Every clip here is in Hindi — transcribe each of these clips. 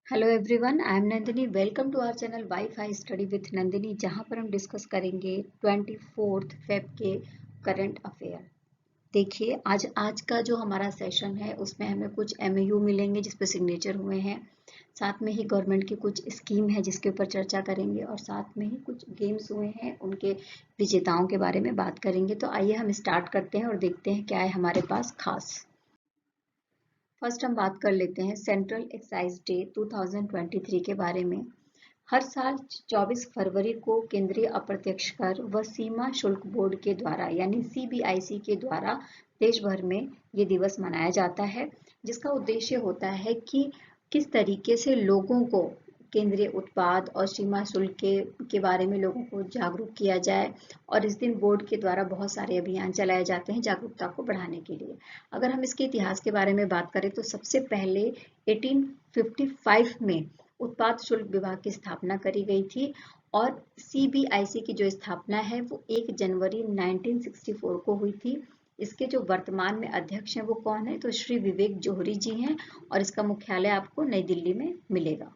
Hello everyone, I am Nandini. Welcome to our channel wifi study with Nandini, जहां पर हम डिस्कस करेंगे 24 फेब के करंट अफेयर। देखिए, आज का जो हमारा सेशन है उसमें हमें कुछ एमओयू मिलेंगे जिस पर सिग्नेचर हुए हैं। साथ में ही गवर्नमेंट की कुछ स्कीम है जिसके ऊपर चर्चा करेंगे, और साथ में ही कुछ गेम्स हुए हैं उनके विजेताओं के बारे में बात करेंगे। तो आइए हम स्टार्ट करते हैं और देखते हैं क्या है हमारे पास खास। फर्स्ट हम बात कर लेते हैं सेंट्रल एक्साइज डे 2023 के बारे में। हर साल 24 फरवरी को केंद्रीय अप्रत्यक्ष कर व सीमा शुल्क बोर्ड के द्वारा यानी सीबीआईसी के द्वारा देश भर में ये दिवस मनाया जाता है, जिसका उद्देश्य होता है कि किस तरीके से लोगों को केंद्रीय उत्पाद और सीमा शुल्क के बारे में लोगों को जागरूक किया जाए। और इस दिन बोर्ड के द्वारा बहुत सारे अभियान चलाए जाते हैं जागरूकता को बढ़ाने के लिए। अगर हम इसके इतिहास के बारे में बात करें तो सबसे पहले 1855 में उत्पाद शुल्क विभाग की स्थापना करी गई थी, और सीबीआईसी की जो स्थापना है वो 1 जनवरी 1964 को हुई थी। इसके जो वर्तमान में अध्यक्ष हैं वो कौन है, तो श्री विवेक जोहरी जी हैं, और इसका मुख्यालय आपको नई दिल्ली में मिलेगा।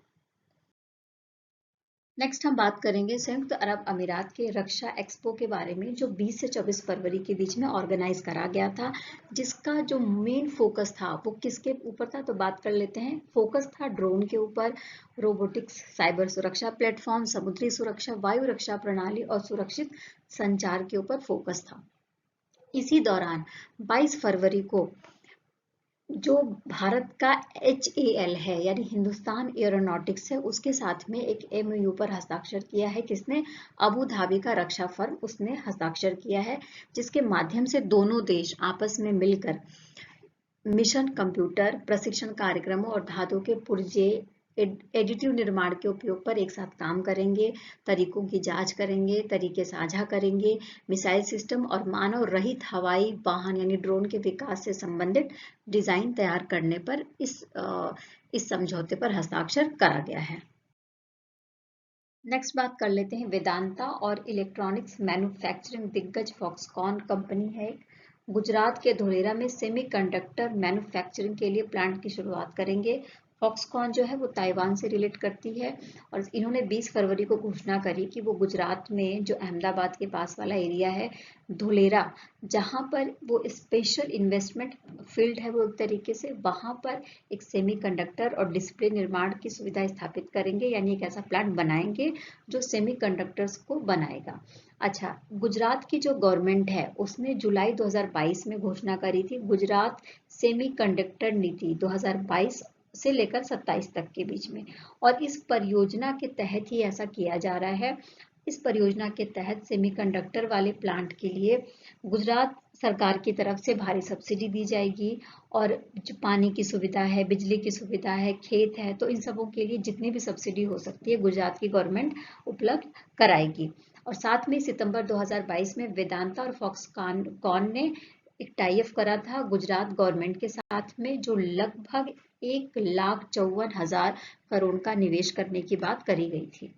नेक्स्ट हम बात करेंगे संयुक्त अरब अमीरात के रक्षा एक्सपो के बारे में, जो 20 से 24 फरवरी के बीच में ऑर्गेनाइज करा गया था। जिसका जो मेन फोकस था वो किसके ऊपर था, तो बात कर लेते हैं। फोकस था ड्रोन के ऊपर, रोबोटिक्स, साइबर सुरक्षा प्लेटफॉर्म, समुद्री सुरक्षा, वायु रक्षा प्रणाली और सुरक्षित संचार के ऊपर फोकस था। इसी दौरान 22 फरवरी को जो भारत का HAL है यानी हिंदुस्तान एरोनॉटिक्स है, उसके साथ में एक MOU पर हस्ताक्षर किया है। किसने? अबू धाबी का रक्षा फर्म, उसने हस्ताक्षर किया है, जिसके माध्यम से दोनों देश आपस में मिलकर मिशन कंप्यूटर, प्रशिक्षण कार्यक्रमों और धातु के पुर्जे, एडिटिव निर्माण के उपयोग पर एक साथ काम करेंगे, तरीकों की जांच करेंगे, तरीके साझा करेंगे, मिसाइल सिस्टम और मानव रहित हवाई वाहन यानी ड्रोन के विकास से संबंधित डिजाइन तैयार करने पर इस समझौते पर हस्ताक्षर करा गया है। नेक्स्ट बात कर लेते हैं वेदांता और इलेक्ट्रॉनिक्स मैन्युफैक्चरिंग दिग्गज फॉक्सकॉन कंपनी है। गुजरात के धोलेरा में सेमीकंडक्टर मैन्युफैक्चरिंग के लिए प्लांट की शुरुआत करेंगे। फॉक्सकॉन जो है वो ताइवान से रिलेट करती है, और इन्होंने 20 फरवरी को घोषणा करी कि वो गुजरात में जो अहमदाबाद के पास वाला एरिया है धोलेरा, जहां पर वो स्पेशल इन्वेस्टमेंट फील्ड है वो एक तरीके से, वहां पर एक सेमीकंडक्टर और डिस्प्ले निर्माण की सुविधा स्थापित करेंगे, यानी एक ऐसा प्लांट बनाएंगे जो सेमीकंडक्टर्स को बनाएगा। अच्छा, गुजरात की जो गवर्नमेंट है उसने जुलाई 2022 में घोषणा करी थी गुजरात सेमीकंडक्टर नीति 2022 से लेकर 27 तक के बीच में, और इस परियोजना के तहत ही ऐसा किया जा रहा है। इस परियोजना के तहत सेमीकंडक्टर वाले प्लांट के लिए गुजरात सरकार की तरफ से भारी सब्सिडी दी जाएगी, और जो पानी की सुविधा है, बिजली की सुविधा है, खेत है, तो इन सबों के लिए जितनी भी सब्सिडी हो सकती है गुजरात की गवर्नमेंट उपलब्ध कराएगी। और साथ में सितंबर 2022 में वेदांता और फॉक्सकॉन ने एक टाई अप करा था गुजरात गवर्नमेंट के साथ में, जो लगभग 1,54,000 करोड़ का निवेश करने की बात करी गई थी।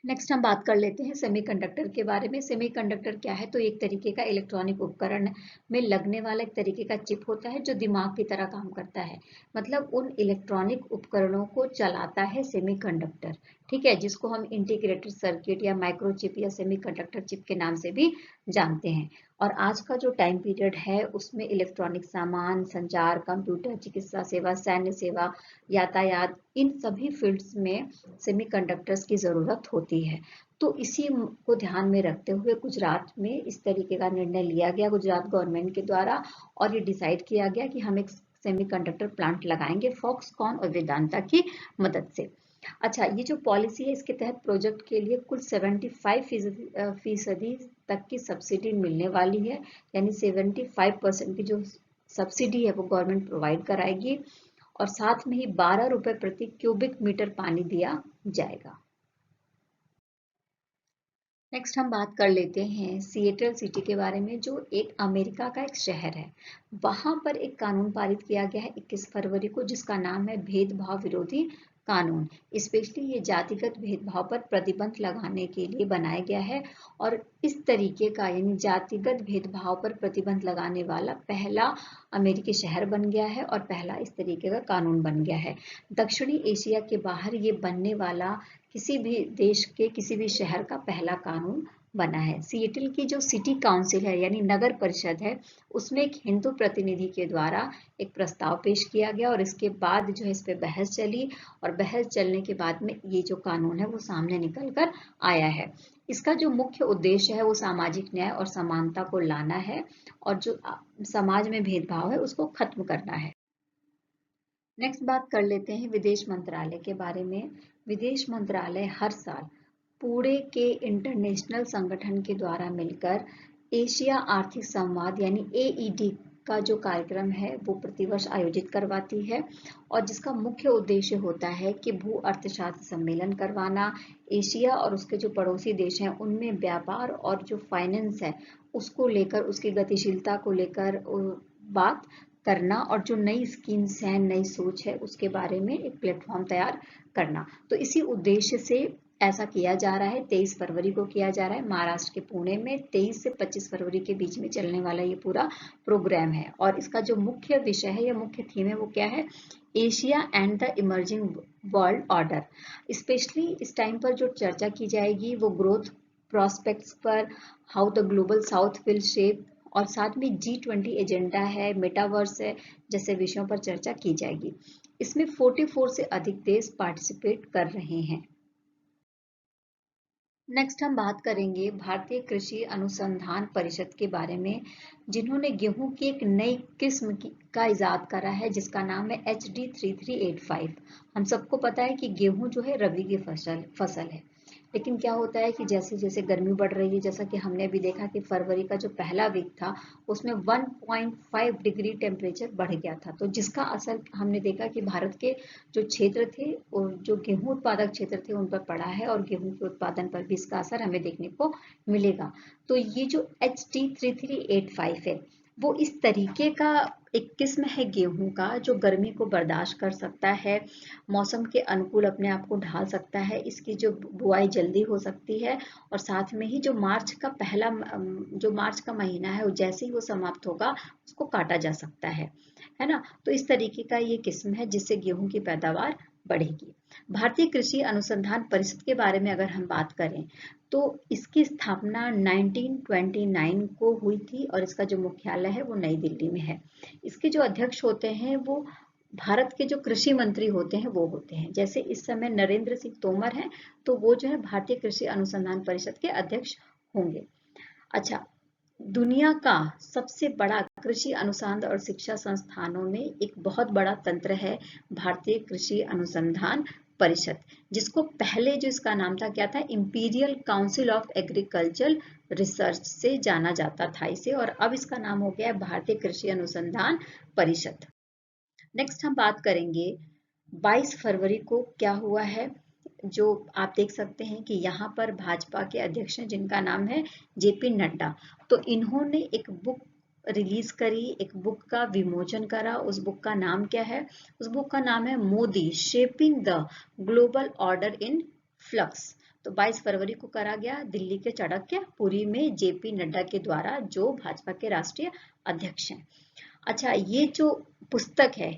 नेक्स्ट हम बात कर लेते हैं सेमीकंडक्टर के बारे में। सेमीकंडक्टर क्या है, तो एक तरीके का इलेक्ट्रॉनिक उपकरण में लगने वाला एक तरीके का चिप होता है जो दिमाग की तरह काम करता है। मतलब उन इलेक्ट्रॉनिक उपकरणों को चलाता है सेमीकंडक्टर, ठीक है, जिसको हम इंटीग्रेटेड सर्किट या माइक्रोचिप या सेमीकंडक्टर चिप के नाम से भी जानते हैं। और आज का जो टाइम पीरियड है उसमें इलेक्ट्रॉनिक सामान, संचार, कंप्यूटर, चिकित्सा सेवा, सैन्य सेवा, यातायात, इन सभी फील्ड्स में सेमीकंडक्टर्स की जरूरत होती है। तो इसी को ध्यान में रखते हुए गुजरात में इस तरीके का निर्णय लिया गया गुजरात गवर्नमेंट के द्वारा, और ये डिसाइड किया गया कि हम एक सेमीकंडक्टर प्लांट लगाएंगे फॉक्सकॉन और वेदांता की मदद से। अच्छा, ये जो पॉलिसी है इसके तहत प्रोजेक्ट के लिए कुल 75% तक की सब्सिडी मिलने वाली है, यानी 75% की जो सब्सिडी है वो गवर्नमेंट प्रोवाइड कराएगी, और साथ में ही 12 रुपए प्रति क्यूबिक मीटर पानी दिया जाएगा। नेक्स्ट हम बात कर लेते हैं सिएटल सिटी के बारे में, जो एक अमेरिका का एक शहर है। वहां पर एक कानून पारित किया गया है 21 फरवरी को, जिसका नाम है भेदभाव विरोधी कानून। स्पेशली ये जातिगत भेदभाव पर प्रतिबंध लगाने के लिए बनाया गया है और इस तरीके का यानी जातिगत भेदभाव पर प्रतिबंध लगाने वाला पहला अमेरिकी शहर बन गया है और पहला इस तरीके का कानून बन गया है। दक्षिणी एशिया के बाहर ये बनने वाला किसी भी देश के किसी भी शहर का पहला कानून बना है। सिएटल की जो सिटी काउंसिल है यानी नगर परिषद है, उसमें एक हिंदू प्रतिनिधि के द्वारा एक प्रस्ताव पेश किया गया और इसके बाद जो है इस पे बहस चली और बहस चलने के बाद में ये जो कानून है वो सामने निकल कर आया है। इसका जो मुख्य उद्देश्य है वो सामाजिक न्याय और समानता को लाना है और जो समाज में भेदभाव है उसको खत्म करना है। नेक्स्ट बात कर लेते हैं विदेश मंत्रालय के बारे में। विदेश मंत्रालय हर साल पूरे के इंटरनेशनल संगठन के द्वारा मिलकर एशिया आर्थिक संवाद यानी AED का जो कार्यक्रम है वो प्रतिवर्ष आयोजित करवाती है और जिसका मुख्य उद्देश्य होता है कि भू अर्थशास्त्र सम्मेलन करवाना, एशिया और उसके जो पड़ोसी देश हैं उनमें व्यापार और जो फाइनेंस है उसको लेकर, उसकी गतिशीलता को लेकर बात करना और जो नई स्कीम्स हैं, नई सोच है उसके बारे में एक प्लेटफॉर्म तैयार करना। तो इसी उद्देश्य से ऐसा किया जा रहा है। 23 फरवरी को किया जा रहा है महाराष्ट्र के पुणे में। 23 से 25 फरवरी के बीच में चलने वाला ये पूरा प्रोग्राम है और इसका जो मुख्य विषय है या मुख्य थीम है वो क्या है? Asia and the emerging world order. Specially इस टाइम पर जो चर्चा की जाएगी वो ग्रोथ प्रोस्पेक्ट्स पर, how the global south will shape और साथ में G20 एजेंडा है, मेटावर्स है जैसे विषयों पर चर्चा की जाएगी। इसमें 44 से अधिक देश पार्टिसिपेट कर रहे हैं। नेक्स्ट हम बात करेंगे भारतीय कृषि अनुसंधान परिषद के बारे में, जिन्होंने गेहूं की एक नई किस्म का इजाद करा है जिसका नाम है HD 3385। हम सबको पता है कि गेहूं जो है रबी की फसल है, लेकिन क्या होता है कि जैसे जैसे गर्मी बढ़ रही है, जैसा कि हमने अभी देखा कि फरवरी का जो पहला वीक था उसमें 1.5 डिग्री टेम्परेचर बढ़ गया था, तो जिसका असर हमने देखा कि भारत के जो क्षेत्र थे और जो गेहूं उत्पादक क्षेत्र थे उन पर पड़ा है और गेहूं के उत्पादन पर भी इसका असर हमें देखने को मिलेगा। तो ये जो HD 3385 है वो इस तरीके का एक किस्म है गेहूं का जो गर्मी को बर्दाश्त कर सकता है, मौसम के अनुकूल अपने आप को ढाल सकता है, इसकी जो बुआई जल्दी हो सकती है और साथ में ही जो मार्च का महीना है जैसे ही वो समाप्त होगा उसको काटा जा सकता है ना। तो इस तरीके का ये किस्म है जिससे गेहूं की पैदावार बढ़ेगी। भारतीय कृषि अनुसंधान परिषद के बारे में अगर हम बात करें तो इसकी स्थापना 1929 को हुई थी और इसका जो मुख्यालय है वो नई दिल्ली में है। इसके जो अध्यक्ष होते हैं वो भारत के जो कृषि मंत्री होते हैं वो होते हैं। जैसे इस समय नरेंद्र सिंह तोमर हैं तो वो जो है भारतीय कृषि अनुसंधान परिषद के अध्यक्ष होंगे। अच्छा, दुनिया का सबसे बड़ा कृषि अनुसंधान और शिक्षा संस्थानों में एक बहुत बड़ा तंत्र है भारतीय कृषि अनुसंधान परिषद, जिसको पहले जो इसका नाम था क्या था, imperial council of agricultural research से जाना जाता था इसे, और अब इसका नाम हो गया है भारतीय कृषि अनुसंधान परिषद। नेक्स्ट हम बात करेंगे 22 फरवरी को क्या हुआ है। जो आप देख सकते हैं कि यहाँ पर भाजपा के अध्यक्ष हैं जिनका नाम है JP नड्डा, तो इन्होंने एक बुक रिलीज करी, एक बुक का विमोचन करा। उस बुक का नाम क्या है? उस बुक का नाम है Modi shaping the global order in flux. तो 22 फरवरी को करा गया दिल्ली के चाणक्यपुरी में JP नड्डा के द्वारा, जो भाजपा के राष्ट्रीय अध्यक्ष हैं। अच्छा, ये जो पुस्तक है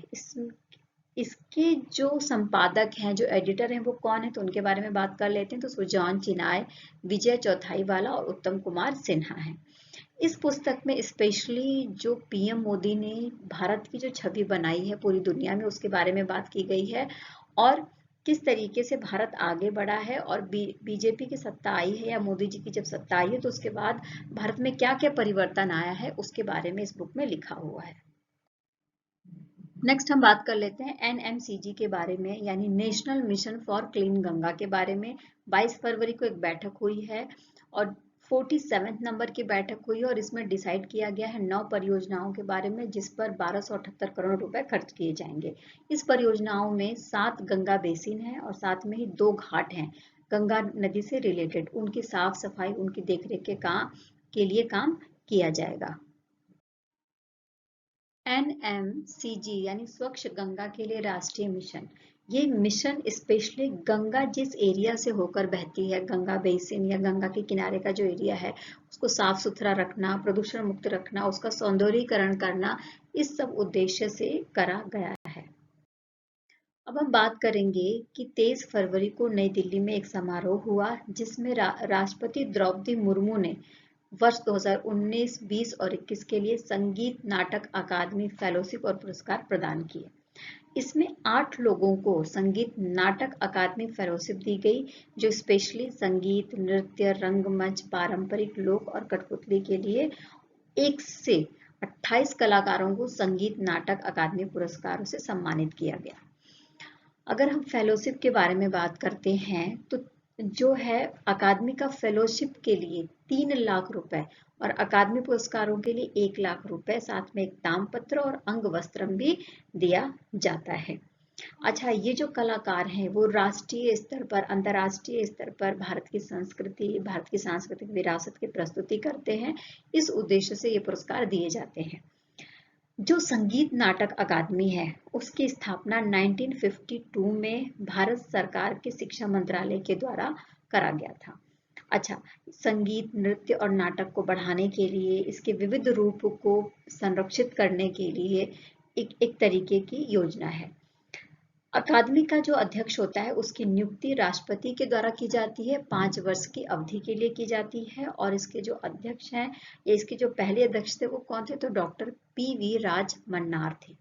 इसके जो संपादक हैं, जो एडिटर हैं वो कौन है, तो उनके बारे में बात कर लेते हैं। तो सुजान चिनाय, विजय चौथाईवाला और उत्तम कुमार सिन्हा हैं। इस पुस्तक में स्पेशली जो PM मोदी ने भारत की जो छवि बनाई है पूरी दुनिया में उसके बारे में बात की गई है और किस तरीके से भारत आगे बढ़ा है और BJP की सत्ता आई है या मोदी जी की जब सत्ता आई है तो उसके बाद भारत में क्या क्या परिवर्तन आया है उसके बारे में इस बुक में लिखा हुआ है। नेक्स्ट हम बात कर लेते हैं NMCG के बारे में, यानी national mission for clean Ganga के बारे में। 22 फरवरी को एक बैठक हुई है और 47 नंबर की बैठक हुई और इसमें डिसाइड किया गया है 9 परियोजनाओं के बारे में जिस पर 1278 करोड़ रुपए खर्च किए जाएंगे। इस परियोजनाओं में 7 गंगा बेसिन है और साथ में ही 2 घाट हैं गंगा नदी से रिलेटेड, उनकी साफ सफाई, उनकी देखरेख के लिए काम किया जाएगा। NMCG यानी स्वच्छ गंगा के लिए राष्ट्रीय मिशन। ये मिशन स्पेशली गंगा जिस एरिया से होकर बहती है, गंगा बेसिन या गंगा के किनारे का जो एरिया है, उसको साफ सुथरा रखना, प्रदूषण मुक्त रखना, उसका सौंदर्यीकरण करना, इस सब उद्देश्य से करा गया है। अब हम बात करेंगे कि 23 फरवरी को नई दिल्ली में एक समारोह हुआ जिसमें राष्ट्रपति द्रौपदी मुर्मू ने वर्ष 2019, 20 और 21 के लिए संगीत नाटक अकादमी फेलोशिप और पुरस्कार प्रदान किए। इसमें 8 लोगों को संगीत नाटक अकादमी फेलोशिप दी गई जो स्पेशली संगीत, नृत्य, रंगमंच, पारंपरिक लोक और कठपुतली के लिए 1 से 28 कलाकारों को संगीत नाटक अकादमी पुरस्कारों से सम्मानित किया गया। अगर हम फेलोशिप के बारे में बात करते हैं तो जो है अकादमी का फेलोशिप के लिए 3 लाख रुपए और अकादमी पुरस्कारों के लिए 1 लाख रुपए, साथ में एक तामपत्र और अंग वस्त्रम भी दिया जाता है। अच्छा, ये जो कलाकार हैं वो राष्ट्रीय स्तर पर, अंतर्राष्ट्रीय स्तर पर भारत की संस्कृति, भारत की सांस्कृतिक विरासत की प्रस्तुति करते हैं। इस उद्देश्य से ये पुरस्कार दिए जाते हैं। जो संगीत नाटक अकादमी है उसकी स्थापना 1952 में भारत सरकार के शिक्षा मंत्रालय के द्वारा करा गया था। अच्छा, संगीत, नृत्य और नाटक को बढ़ाने के लिए, इसके विविध रूप को संरक्षित करने के लिए एक तरीके की योजना है। अकादमी का जो अध्यक्ष होता है उसकी नियुक्ति राष्ट्रपति के द्वारा की जाती है, 5 वर्ष की अवधि के लिए की जाती है। और इसके जो अध्यक्ष हैं, या इसके जो पहले अध्यक्ष थे वो कौन थे, तो डॉक्टर PV राज मन्नार थे।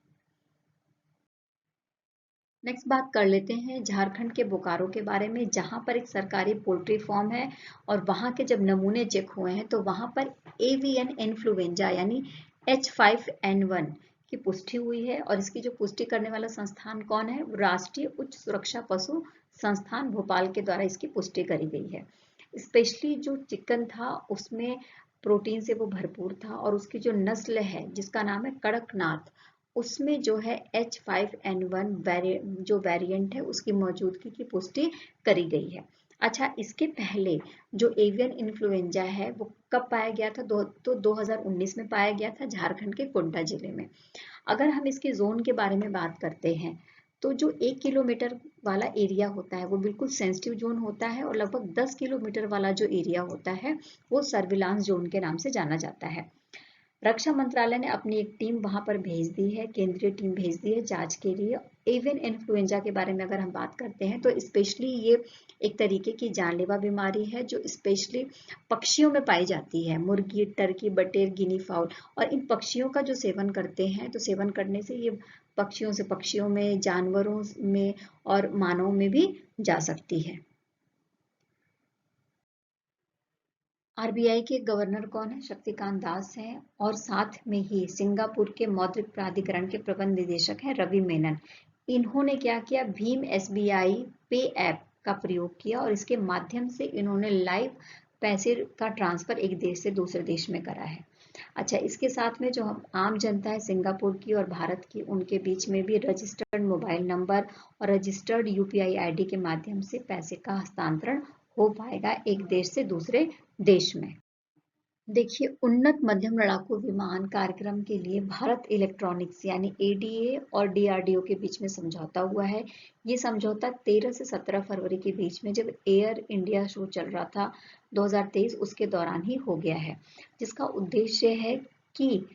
नेक्स्ट बात कर लेते हैं झारखंड के बोकारो के बारे में, जहां पर एक सरकारी पोल्ट्री फार्म है और वहां के जब नमूने चेक हुए हैं तो वहां पर एवियन इन्फ्लुएंजा यानी H5N1 की पुष्टि हुई है। और इसकी जो पुष्टि करने वाला संस्थान कौन है, राष्ट्रीय उच्च सुरक्षा पशु संस्थान भोपाल के द्वारा इसकी पुष्टि करी गई है। स्पेशली जो चिकन था उसमें प्रोटीन से वो भरपूर था और उसकी जो नस्ल है जिसका नाम है कड़कनाथ, उसमें जो है H5N1 जो वेरिएंट है उसकी मौजूदगी की पुष्टि करी गई है। अच्छा, इसके पहले जो एवियन इन्फ्लुएंजा है वो कब पाया गया था, तो 2019 में पाया गया था झारखंड के गोड्डा जिले में। अगर हम इसके जोन के बारे में बात करते हैं तो जो 1 किलोमीटर वाला एरिया होता है वो बिल्कुल सेंसिटिव जोन होता है और लगभग 10 किलोमीटर वाला जो एरिया होता है वो सर्विलांस जोन के नाम से जाना जाता है। रक्षा मंत्रालय ने अपनी एक टीम वहां पर भेज दी है, केंद्रीय टीम भेज दी है जांच के लिए। एवियन इन्फ्लुएंजा के बारे में अगर हम बात करते हैं तो स्पेशली ये एक तरीके की जानलेवा बीमारी है जो स्पेशली पक्षियों में पाई जाती है, मुर्गी, टर्की, बटेर, गिनी फाउल। और इन पक्षियों का जो सेवन करते हैं तो सेवन करने से ये पक्षियों से पक्षियों में, जानवरों में और मानव में भी जा सकती है। RBI के गवर्नर कौन है, शक्तिकांत दास हैं। और साथ में ही सिंगापुर के मौद्रिक प्राधिकरण के प्रबंध निदेशक हैं रवि मेनन। इन्होंने क्या किया, भीम SBI पे ऐप का प्रयोग किया और इसके माध्यम से इन्होंने लाइव पैसे का ट्रांसफर एक देश से दूसरे देश में करा है। अच्छा, इसके साथ में जो आम जनता है सिंगापुर की और भारत की, उनके बीच में भी रजिस्टर्ड मोबाइल नंबर और रजिस्टर्ड UPI ID के माध्यम से पैसे का हस्तांतरण हो पाएगा एक देश से दूसरे देश में। देखिए, उन्नत मध्यम लड़ाकू विमान कार्यक्रम के लिए भारत इलेक्ट्रॉनिक्स यानी ADA और DRDO के बीच में समझौता हुआ है। ये समझौता 13 से 17 फरवरी के बीच में जब एयर इंडिया शो चल रहा था 2023 उसके दौरान ही हो गया है, जिसका उद्देश्य है कि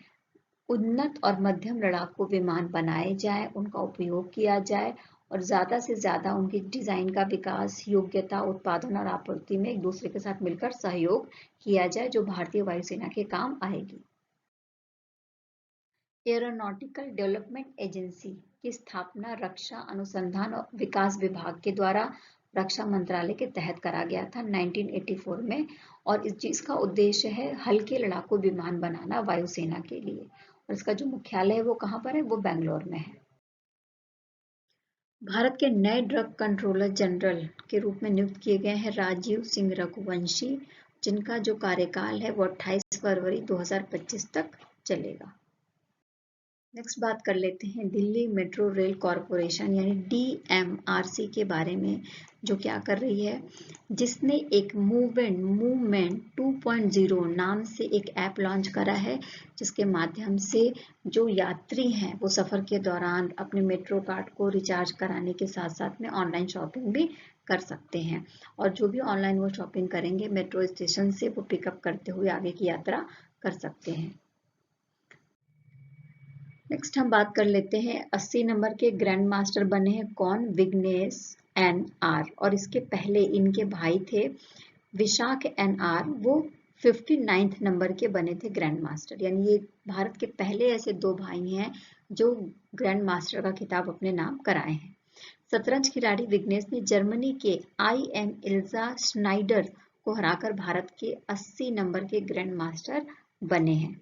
उन्नत और मध्यम लड़ाकू विमान बनाए जाए, उनका उपयोग किया जाए और ज़्यादा से ज़्यादा उनकी डिज़ाइन का विकास, योग्यता, उत्पादन और आपूर्ति में एक दूसरे के साथ मिलकर सहयोग किया जाए जो भारतीय वायुसेना के काम आएगी। एरोनॉटिकल डेवलपमेंट एजेंसी की स्थापना रक्षा अनुसंधान और विकास विभाग के द्वारा रक्षा मंत्रालय के तहत करा गया था 1984 में। और इसका उद्देश्य है हल्के लड़ाकू विमान बनाना वायुसेना के लिए। और इसका जो मुख्यालय है वो कहाँ पर है, वो बेंगलोर में है। भारत के नए ड्रग कंट्रोलर जनरल के रूप में नियुक्त किए गए हैं राजीव सिंह रघुवंशी, जिनका जो कार्यकाल है वो 28 फरवरी 2025 तक चलेगा। नेक्स्ट बात कर लेते हैं दिल्ली मेट्रो रेल कॉरपोरेशन यानी DMRC के बारे में, जो क्या कर रही है, जिसने एक मूवमेंट 2.0 नाम से एक ऐप लॉन्च करा है, जिसके माध्यम से जो यात्री हैं वो सफ़र के दौरान अपने मेट्रो कार्ड को रिचार्ज कराने के साथ साथ में ऑनलाइन शॉपिंग भी कर सकते हैं, और जो भी ऑनलाइन वो शॉपिंग करेंगे मेट्रो स्टेशन से वो पिकअप करते हुए आगे की यात्रा कर सकते हैं। नेक्स्ट हम बात कर लेते हैं 80 नंबर के ग्रैंड मास्टर बने हैं कौन, विघ्नेश NR, और इसके पहले इनके भाई थे विशाख NR, वो 59th नंबर के बने थे ग्रैंड मास्टर। यानी ये भारत के पहले ऐसे दो भाई हैं जो ग्रैंड मास्टर का खिताब अपने नाम कराए हैं। शतरंज खिलाड़ी विघ्नेश ने जर्मनी के IM इल्जा स्नाइडर को हराकर भारत के 80 नंबर के ग्रैंड मास्टर बने हैं।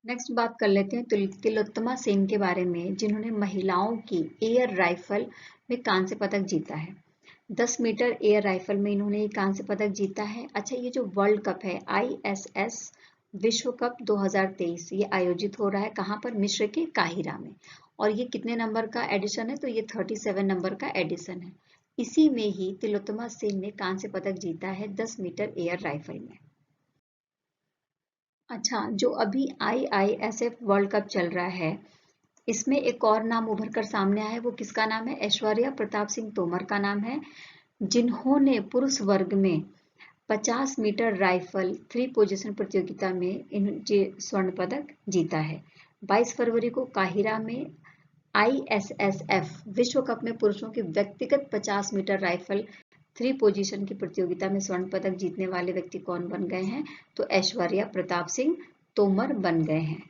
नेक्स्ट बात कर लेते हैं तिलोत्तमा सेन के बारे में, जिन्होंने महिलाओं की एयर राइफल में कांस्य पदक जीता है। 10 मीटर एयर राइफल में इन्होंने ये कांस्य पदक जीता है। अच्छा, ये जो वर्ल्ड कप है ISS विश्व कप 2023, ये आयोजित हो रहा है कहाँ पर, मिस्र के काहिरा में, और ये कितने नंबर का एडिशन है, तो ये 37 नंबर का एडिशन है। इसी में ही तिलोत्तमा सेन ने कांस्य पदक जीता है 10 मीटर एयर राइफल में। अच्छा, जो अभी IISF वर्ल्ड कप चल रहा है, इसमें एक और नाम उभर कर सामने आया है, वो किसका नाम है, ऐश्वर्या प्रताप सिंह तोमर का नाम है, जिन्होंने पुरुष वर्ग में 50 मीटर राइफल 3 पोजीशन प्रतियोगिता में स्वर्ण पदक जीता है। 22 फरवरी को काहिरा में ISSF विश्व कप में पुरुषों की व्यक्तिगत 50 मीटर राइफल 3 पोजीशन की प्रतियोगिता में स्वर्ण पदक जीतने वाले व्यक्ति कौन बन गए हैं, तो ऐश्वर्या प्रताप सिंह तोमर बन गए हैं।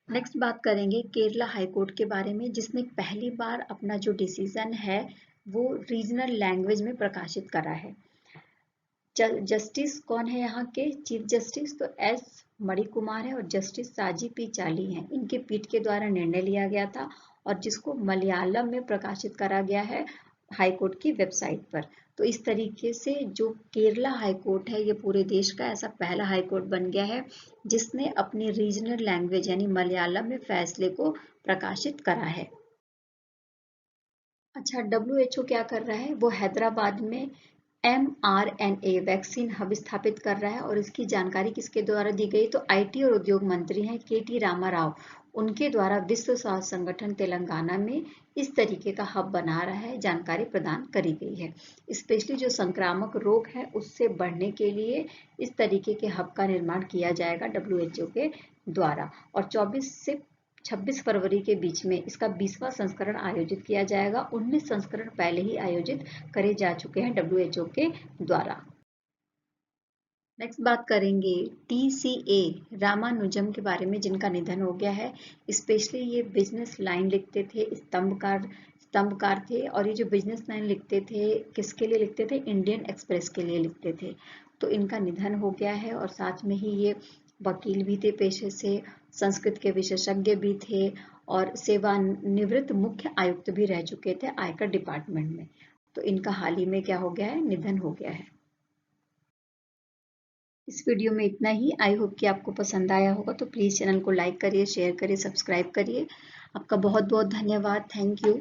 नेक्स्ट बात करेंगे केरला हाईकोर्ट के बारे में, जिसने पहली बार अपना जो डिसीजन है वो रीजनल लैंग्वेज में प्रकाशित करा है। जस्टिस कौन है यहाँ के चीफ जस्टिस, तो S मणिकुमार है, और जस्टिस साजी P चाली हैं। इनके पीठ के द्वारा निर्णय लिया गया था और जिसको मलयालम में प्रकाशित करा गया है हाईकोर्ट की वेबसाइट पर। तो इस तरीके से जो केरला हाईकोर्ट है ये पूरे देश का ऐसा पहला हाईकोर्ट बन गया है जिसने अपनी रीजनल लैंग्वेज यानी मलयालम में फैसले को प्रकाशित करा है। अच्छा, WHO क्या कर रहा है, वो हैदराबाद में mRNA वैक्सीन हब स्थापित कर रहा है, और इसकी जानकारी किसके द्वारा दी गई, तो IT और उद्योग मंत्री हैं KT रामाराव, उनके द्वारा विश्व स्वास्थ्य संगठन तेलंगाना में इस तरीके का हब बना रहा है, जानकारी प्रदान करी गई है। स्पेशली जो संक्रामक रोग है उससे बढ़ने के लिए इस तरीके के हब का निर्माण किया जाएगा WHO के द्वारा, और 24 से 26 फरवरी के बीच में इसका 20वां संस्करण आयोजित किया जाएगा। 19 संस्करण पहले ही आयोजित करे जा चुके हैं WHO के द्वारा। नेक्स्ट बात करेंगे TCA रामानुजम के बारे में, जिनका निधन हो गया है। स्पेशली ये बिजनेस लाइन लिखते थे, स्तंभकार थे, और ये जो बिजनेस लाइन लिखते थे किसके लिए लिखते थे, इंडियन एक्सप्रेस के लिए लिखते थे। तो इनका निधन हो गया है, और साथ में ही ये वकील भी थे पेशे से, संस्कृत के विशेषज्ञ भी थे, और सेवानिवृत्त मुख्य आयुक्त भी रह चुके थे आयकर डिपार्टमेंट में। तो इनका हाल ही में क्या हो गया है, निधन हो गया है। इस वीडियो में इतना ही। आई होप कि आपको पसंद आया होगा, तो प्लीज़ चैनल को लाइक करिए, शेयर करिए, सब्सक्राइब करिए। आपका बहुत बहुत धन्यवाद। Thank you.